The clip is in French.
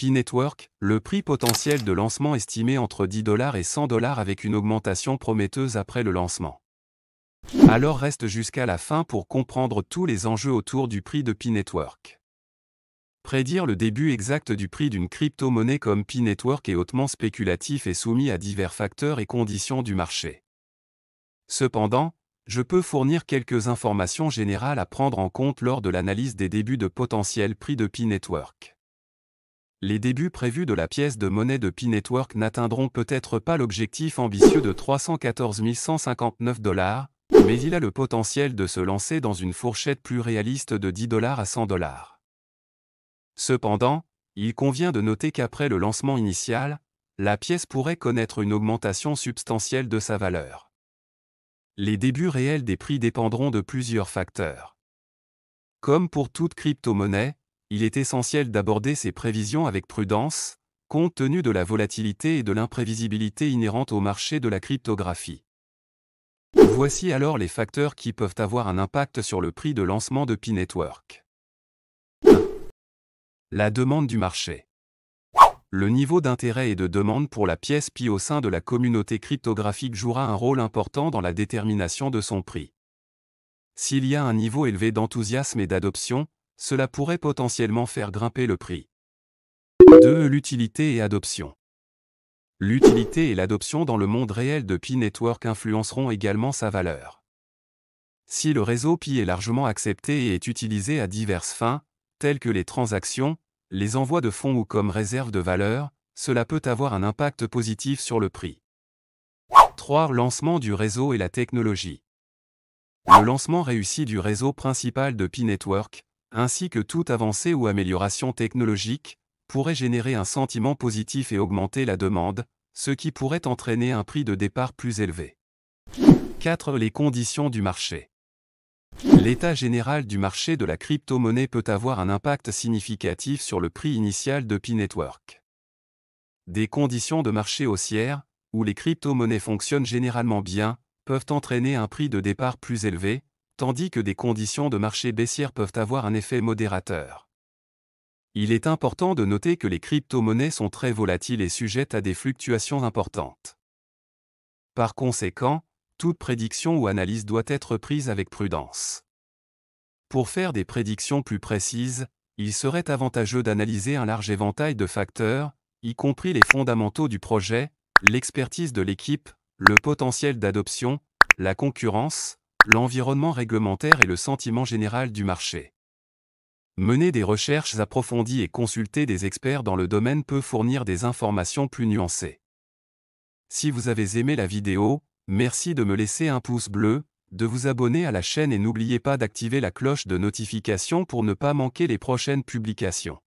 P-Network, le prix potentiel de lancement estimé entre $10 et $100 avec une augmentation prometteuse après le lancement. Alors reste jusqu'à la fin pour comprendre tous les enjeux autour du prix de P-Network. Prédire le début exact du prix d'une crypto-monnaie comme P-Network est hautement spéculatif et soumis à divers facteurs et conditions du marché. Cependant, je peux fournir quelques informations générales à prendre en compte lors de l'analyse des débuts de potentiel prix de P-Network. Les débuts prévus de la pièce de monnaie de P-Network n'atteindront peut-être pas l'objectif ambitieux de $314 159, mais il a le potentiel de se lancer dans une fourchette plus réaliste de $10 à $100. Cependant, il convient de noter qu'après le lancement initial, la pièce pourrait connaître une augmentation substantielle de sa valeur. Les débuts réels des prix dépendront de plusieurs facteurs. Comme pour toute crypto-monnaie, il est essentiel d'aborder ces prévisions avec prudence, compte tenu de la volatilité et de l'imprévisibilité inhérente au marché de la cryptographie. Voici alors les facteurs qui peuvent avoir un impact sur le prix de lancement de P-Network. 1. La demande du marché. Le niveau d'intérêt et de demande pour la pièce Pi au sein de la communauté cryptographique jouera un rôle important dans la détermination de son prix. S'il y a un niveau élevé d'enthousiasme et d'adoption, cela pourrait potentiellement faire grimper le prix. 2. L'utilité et adoption. L'utilité et l'adoption dans le monde réel de P-Network influenceront également sa valeur. Si le réseau Pi est largement accepté et est utilisé à diverses fins, telles que les transactions, les envois de fonds ou comme réserve de valeur, cela peut avoir un impact positif sur le prix. 3. Lancement du réseau et la technologie. Le lancement réussi du réseau principal de P-Network, ainsi que toute avancée ou amélioration technologique, pourrait générer un sentiment positif et augmenter la demande, ce qui pourrait entraîner un prix de départ plus élevé. 4. Les conditions du marché. L'état général du marché de la crypto-monnaie peut avoir un impact significatif sur le prix initial de P-Network. Des conditions de marché haussières, où les crypto-monnaies fonctionnent généralement bien, peuvent entraîner un prix de départ plus élevé, tandis que des conditions de marché baissières peuvent avoir un effet modérateur. Il est important de noter que les crypto-monnaies sont très volatiles et sujettes à des fluctuations importantes. Par conséquent, toute prédiction ou analyse doit être prise avec prudence. Pour faire des prédictions plus précises, il serait avantageux d'analyser un large éventail de facteurs, y compris les fondamentaux du projet, l'expertise de l'équipe, le potentiel d'adoption, la concurrence, l'environnement réglementaire et le sentiment général du marché. Mener des recherches approfondies et consulter des experts dans le domaine peut fournir des informations plus nuancées. Si vous avez aimé la vidéo, merci de me laisser un pouce bleu, de vous abonner à la chaîne et n'oubliez pas d'activer la cloche de notification pour ne pas manquer les prochaines publications.